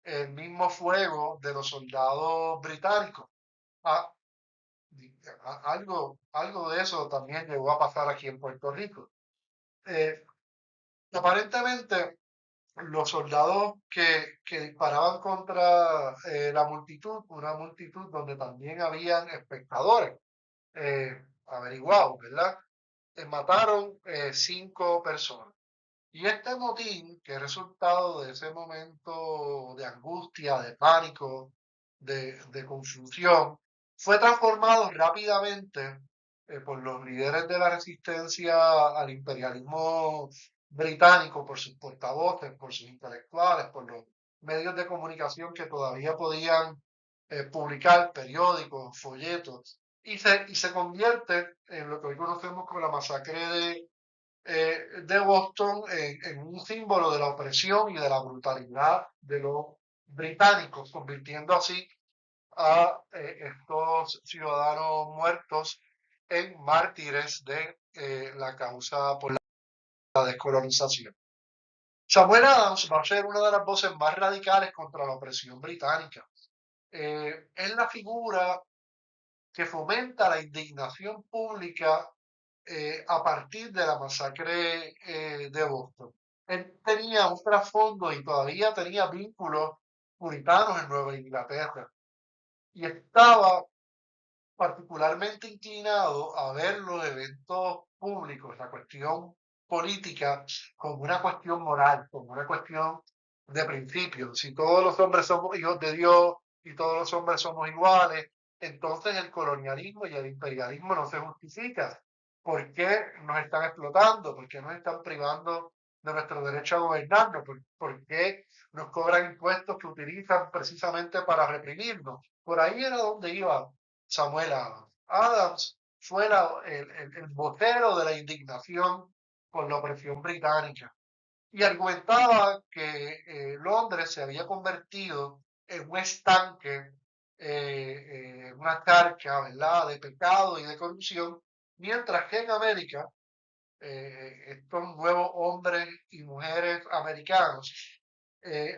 el mismo fuego de los soldados británicos. Ah, algo de eso también llegó a pasar aquí en Puerto Rico. Eh, Aparentemente, los soldados que disparaban contra la multitud, una multitud donde también habían espectadores, averiguados, ¿verdad? Mataron 5 personas. Y este motín, que es resultado de ese momento de angustia, de pánico, de confusión, fue transformado rápidamente por los líderes de la resistencia al imperialismo británico, por sus portavoces, por sus intelectuales, por los medios de comunicación que todavía podían publicar periódicos, folletos, y se convierte en lo que hoy conocemos como la masacre de Boston, en un símbolo de la opresión y de la brutalidad de los británicos, convirtiendo así a estos ciudadanos muertos en mártires de la causa por la descolonización. Samuel Adams va a ser una de las voces más radicales contra la opresión británica. Es la figura que fomenta la indignación pública a partir de la masacre de Boston. Él tenía un trasfondo y todavía tenía vínculos puritanos en Nueva Inglaterra, y estaba particularmente inclinado a ver los eventos públicos, la cuestión política, como una cuestión moral, como una cuestión de principios. Si todos los hombres somos hijos de Dios y todos los hombres somos iguales, entonces el colonialismo y el imperialismo no se justifica. ¿Por qué nos están explotando? ¿Por qué nos están privando de nuestro derecho a gobernarnos? ¿Por qué nos cobran impuestos que utilizan precisamente para reprimirnos? Por ahí era donde iba Samuel Adams. Adams fue el vocero de la indignación por la opresión británica, y argumentaba que Londres se había convertido en un estanque, una charca, ¿verdad?, de pecado y de corrupción, mientras que en América estos nuevos hombres y mujeres americanos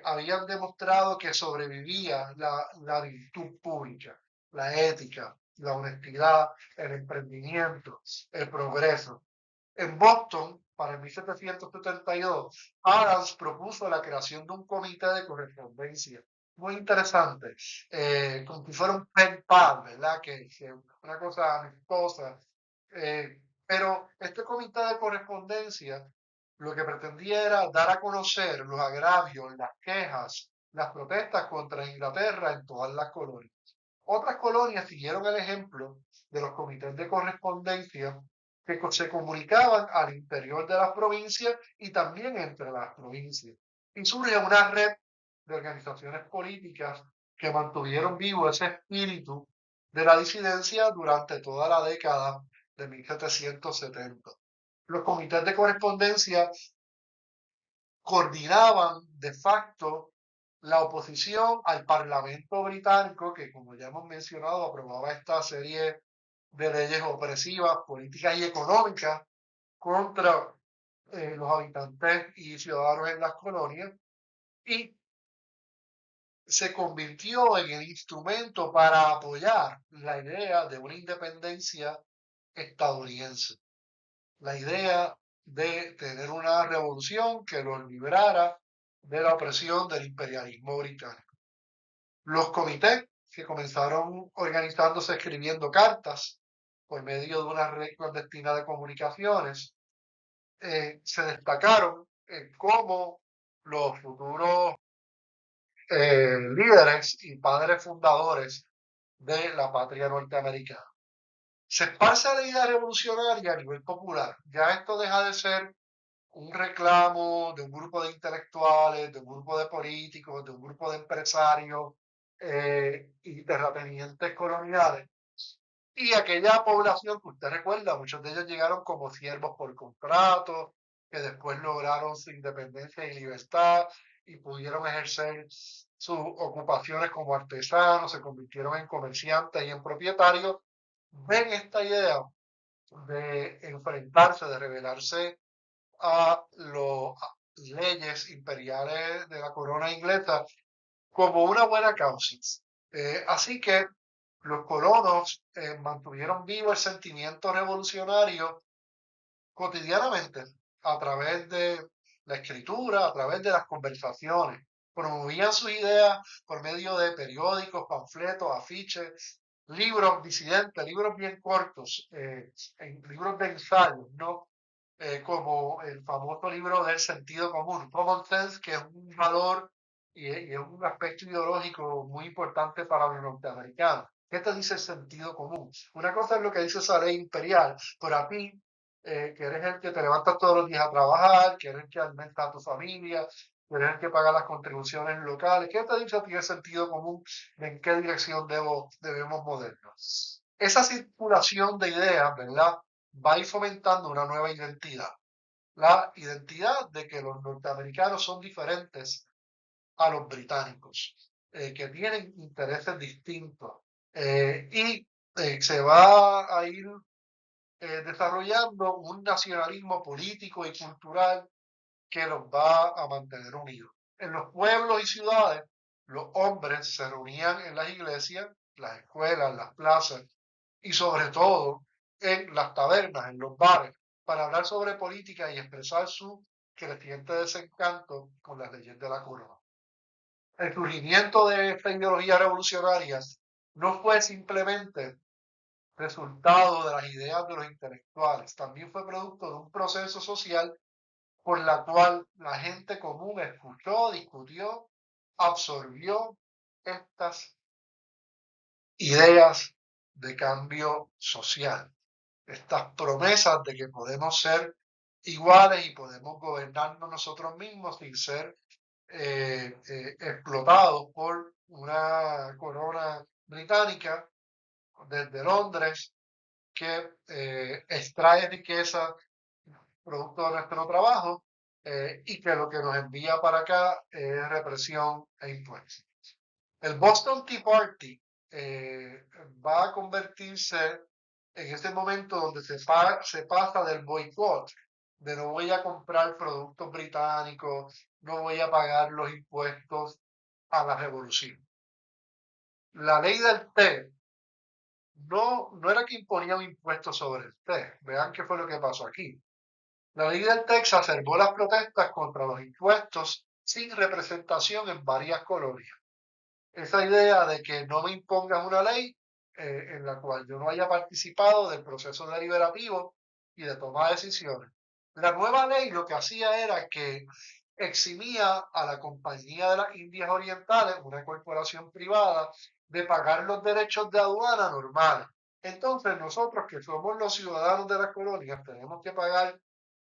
habían demostrado que sobrevivía la virtud pública, la ética, la honestidad, el emprendimiento, el progreso. En Boston, para 1772, Adams propuso la creación de un comité de correspondencia. Muy interesante, como si fuera un pen pal, ¿verdad? Que una cosa amistosa. Pero este comité de correspondencia lo que pretendía era dar a conocer los agravios, las quejas las protestas contra Inglaterra en todas las colonias. Otras colonias siguieron el ejemplo de los comités de correspondencia que se comunicaban al interior de las provincias y también entre las provincias. Y surge una red de organizaciones políticas que mantuvieron vivo ese espíritu de la disidencia durante toda la década de 1770. Los comités de correspondencia coordinaban de facto la oposición al Parlamento británico, que como ya hemos mencionado, aprobaba esta serie de leyes opresivas, políticas y económicas contra los habitantes y ciudadanos en las colonias, y se convirtió en el instrumento para apoyar la idea de una independencia estadounidense, la idea de tener una revolución que los liberara de la opresión del imperialismo británico. Los comités que comenzaron organizándose escribiendo cartas por medio de una red clandestina de comunicaciones, se destacaron como los futuros líderes y padres fundadores de la patria norteamericana. Se esparce la idea revolucionaria a nivel popular. Ya esto deja de ser un reclamo de un grupo de intelectuales, de un grupo de políticos, de un grupo de empresarios y terratenientes coloniales. Y aquella población que usted recuerda, muchos de ellos llegaron como siervos por contrato, que después lograron su independencia y libertad y pudieron ejercer sus ocupaciones como artesanos, se convirtieron en comerciantes y en propietarios. Ven esta idea de enfrentarse, de rebelarse a las leyes imperiales de la corona inglesa como una buena causa. Así que los colonos mantuvieron vivo el sentimiento revolucionario cotidianamente a través de la escritura, a través de las conversaciones. Promovían sus ideas por medio de periódicos, panfletos, afiches, libros disidentes, libros bien cortos, libros de ensayos, ¿no? Como el famoso libro del sentido común, Common Sense, que es un valor y es un aspecto ideológico muy importante para los norteamericanos. ¿Qué te dice el sentido común? Una cosa es lo que dice esa ley imperial, pero a ti, que eres el que te levantas todos los días a trabajar, que eres el que alimenta a tu familia, que eres el que paga las contribuciones locales, ¿qué te dice a ti el sentido común de en qué dirección debemos movernos? Esa circulación de ideas, ¿verdad? Va a ir fomentando una nueva identidad. La identidad de que los norteamericanos son diferentes a los británicos, que tienen intereses distintos y se va a ir desarrollando un nacionalismo político y cultural que los va a mantener unidos. En los pueblos y ciudades, los hombres se reunían en las iglesias, las escuelas, las plazas y sobre todo en las tabernas, en los bares, para hablar sobre política y expresar su creciente desencanto con las leyes de la corona. El surgimiento de esta ideología revolucionaria no fue simplemente resultado de las ideas de los intelectuales, también fue producto de un proceso social por la cual la gente común escuchó, discutió, absorbió estas ideas de cambio social, estas promesas de que podemos ser iguales y podemos gobernarnos nosotros mismos sin ser explotados por una corona británica desde Londres que extrae riqueza producto de nuestro trabajo y que lo que nos envía para acá es represión e impuestos. El Boston Tea Party va a convertirse en ese momento donde se pasa del boicot, de no voy a comprar productos británicos, no voy a pagar los impuestos a la revolución. La ley del té no era que imponía un impuesto sobre el té. Vean qué fue lo que pasó aquí. La ley del té exacerbó las protestas contra los impuestos sin representación en varias colonias. Esa idea de que no me impongas una ley en la cual yo no haya participado del proceso deliberativo y de toma de decisiones. La nueva ley lo que hacía era que eximía a la Compañía de las Indias Orientales, una corporación privada, de pagar los derechos de aduana normales. Entonces nosotros que somos los ciudadanos de las colonias tenemos que pagar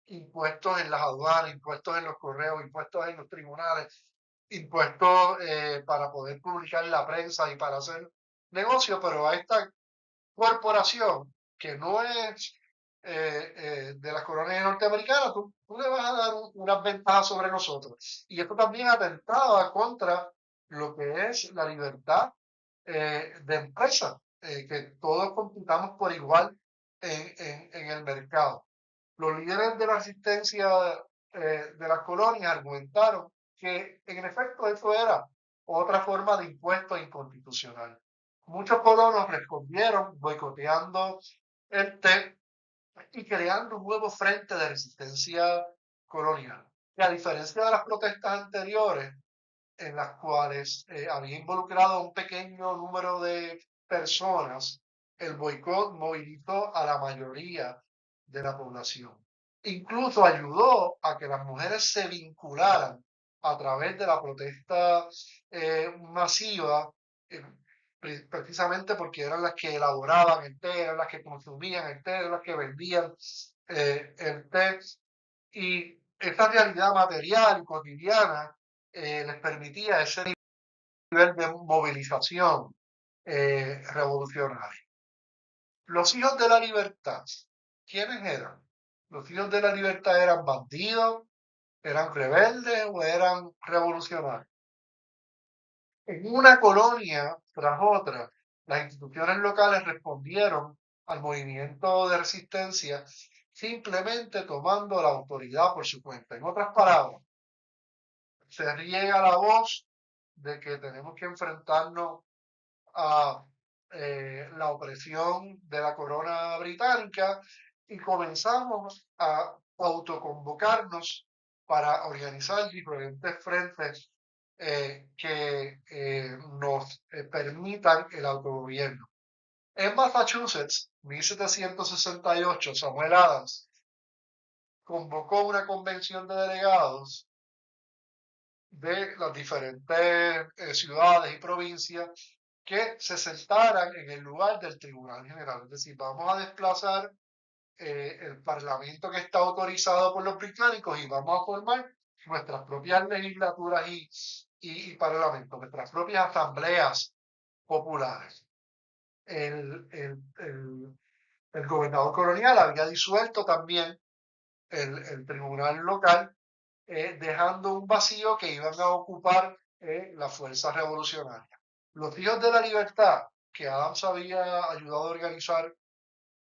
impuestos en las aduanas, impuestos en los correos, impuestos en los tribunales, impuestos para poder publicar en la prensa y para hacer negocio, pero a esta corporación que no es de las colonias norteamericanas, tú le vas a dar unas ventajas sobre nosotros. Y esto también atentaba contra lo que es la libertad de empresa, que todos computamos por igual en el mercado. Los líderes de la resistencia de las colonias argumentaron que en efecto eso era otra forma de impuesto inconstitucional. Muchos colonos respondieron boicoteando el TEC y creando un nuevo frente de resistencia colonial, que a diferencia de las protestas anteriores, en las cuales había involucrado a un pequeño número de personas, el boicot movilizó a la mayoría de la población. Incluso ayudó a que las mujeres se vincularan a través de la protesta masiva, eh, precisamente porque eran las que elaboraban el té, eran las que consumían el té, eran las que vendían el té. Y esta realidad material y cotidiana les permitía ese nivel de movilización revolucionaria. Los hijos de la libertad, ¿quiénes eran? Los hijos de la libertad eran bandidos, eran rebeldes o eran revolucionarios. En una colonia tras otra, las instituciones locales respondieron al movimiento de resistencia simplemente tomando la autoridad por su cuenta. En otras palabras, se riega la voz de que tenemos que enfrentarnos a la opresión de la corona británica y comenzamos a autoconvocarnos para organizar diferentes frentes que nos permitan el autogobierno. En Massachusetts, 1768, Samuel Adams convocó una convención de delegados de las diferentes ciudades y provincias que se sentaran en el lugar del Tribunal General. Es decir, vamos a desplazar el Parlamento que está autorizado por los británicos y vamos a formar nuestras propias legislaturas y parlamentos, nuestras propias asambleas populares. El gobernador colonial había disuelto también el tribunal local, dejando un vacío que iban a ocupar las fuerzas revolucionarias. Los hijos de la libertad, que Adams había ayudado a organizar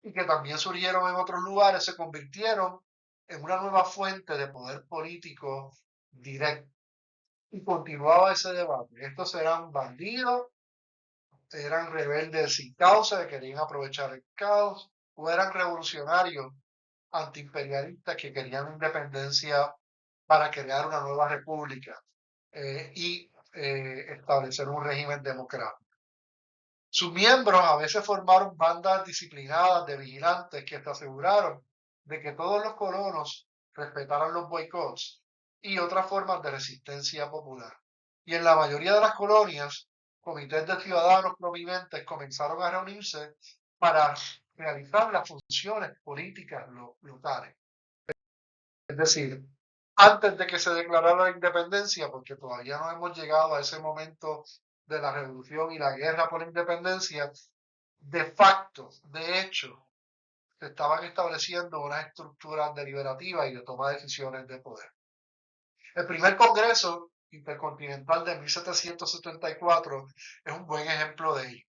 y que también surgieron en otros lugares, se convirtieron en una nueva fuente de poder político directo. Y continuaba ese debate. Estos eran bandidos, eran rebeldes sin causa, que querían aprovechar el caos, o eran revolucionarios antiimperialistas que querían independencia para crear una nueva república y establecer un régimen democrático. Sus miembros a veces formaron bandas disciplinadas de vigilantes que se aseguraron de que todos los colonos respetaran los boicots y otras formas de resistencia popular. Y en la mayoría de las colonias, comités de ciudadanos prominentes comenzaron a reunirse para realizar las funciones políticas locales. Es decir, antes de que se declarara la independencia, porque todavía no hemos llegado a ese momento de la revolución y la guerra por la independencia, de facto, de hecho, se estaban estableciendo unas estructuras deliberativas y de toma de decisiones de poder. El primer Congreso Intercontinental de 1774 es un buen ejemplo de ello.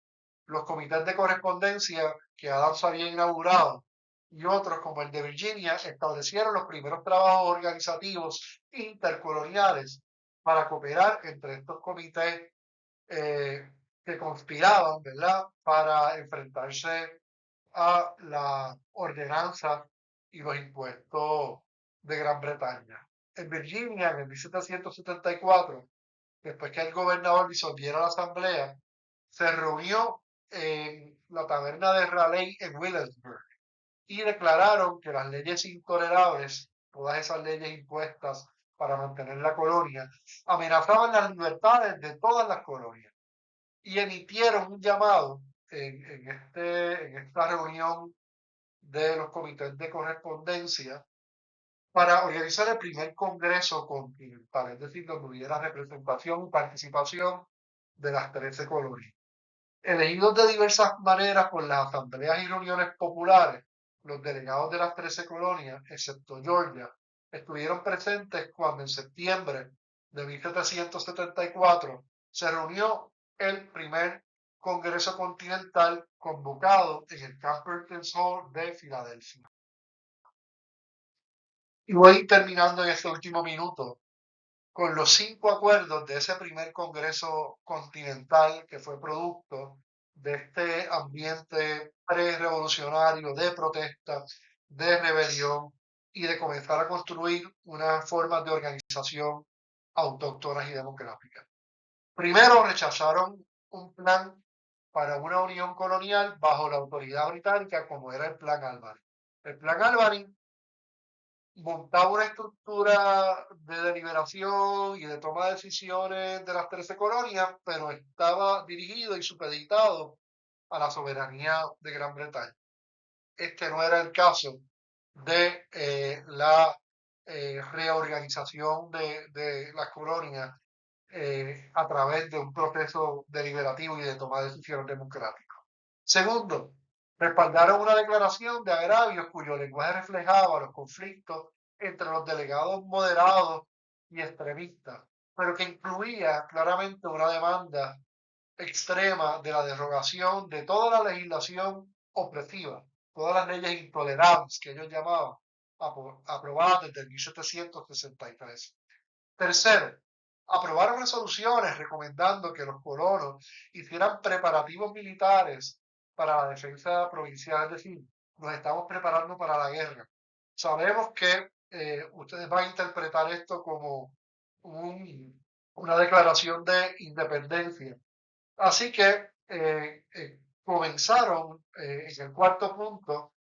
Los comités de correspondencia que Adams había inaugurado y otros como el de Virginia establecieron los primeros trabajos organizativos intercoloniales para cooperar entre estos comités que conspiraban, ¿verdad?, para enfrentarse a la ordenanza y los impuestos de Gran Bretaña. En Virginia, en el 1774, después que el gobernador disolviera la asamblea, se reunió en la taberna de Raleigh en Williamsburg y declararon que las leyes intolerables, todas esas leyes impuestas para mantener la colonia, amenazaban las libertades de todas las colonias y emitieron un llamado en esta reunión de los comités de correspondencia para organizar el primer Congreso Continental, es decir, donde hubiera representación y participación de las 13 colonias. Elegidos de diversas maneras por las asambleas y reuniones populares, los delegados de las 13 colonias, excepto Georgia, estuvieron presentes cuando en septiembre de 1774 se reunió el primer Congreso Continental convocado en el Camperton Hall de Filadelfia. Y voy terminando en este último minuto con los 5 acuerdos de ese primer Congreso Continental que fue producto de este ambiente pre-revolucionario de protesta, de rebelión y de comenzar a construir unas formas de organización autóctonas y democráticas. Primero rechazaron un plan para una unión colonial bajo la autoridad británica como era el Plan Albany. El Plan Albany montaba una estructura de deliberación y de toma de decisiones de las 13 colonias, pero estaba dirigido y supeditado a la soberanía de Gran Bretaña. Este no era el caso de la reorganización de las colonias a través de un proceso deliberativo y de toma de decisiones democrático. Segundo, respaldaron una declaración de agravios cuyo lenguaje reflejaba los conflictos entre los delegados moderados y extremistas, pero que incluía claramente una demanda extrema de la derogación de toda la legislación opresiva, todas las leyes intolerables que ellos llamaban, aprobadas desde 1763. Tercero, aprobaron resoluciones recomendando que los colonos hicieran preparativos militares para la defensa provincial, es decir, nos estamos preparando para la guerra. Sabemos que ustedes van a interpretar esto como una declaración de independencia. Así que comenzaron en el cuarto punto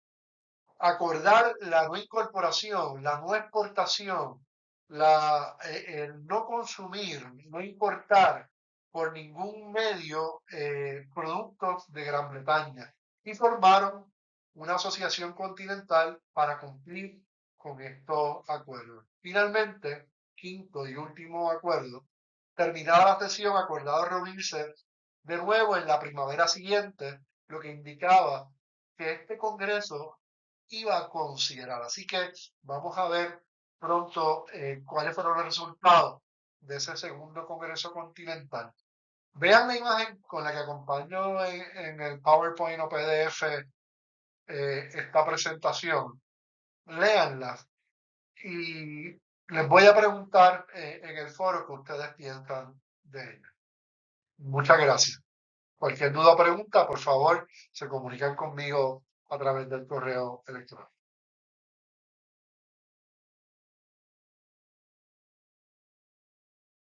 acordar la no incorporación, la no exportación, el no consumir, no importar por ningún medio productos de Gran Bretaña y formaron una asociación continental para cumplir con estos acuerdos. Finalmente, quinto y último acuerdo, terminada la sesión, acordado reunirse de nuevo en la primavera siguiente, lo que indicaba que este Congreso iba a considerar. Así que vamos a ver pronto cuáles fueron los resultados de ese segundo Congreso Continental. Vean la imagen con la que acompaño en el PowerPoint o PDF esta presentación. Léanla y les voy a preguntar en el foro qué ustedes piensan de ella. Muchas gracias. Cualquier duda o pregunta, por favor, se comunican conmigo a través del correo electrónico.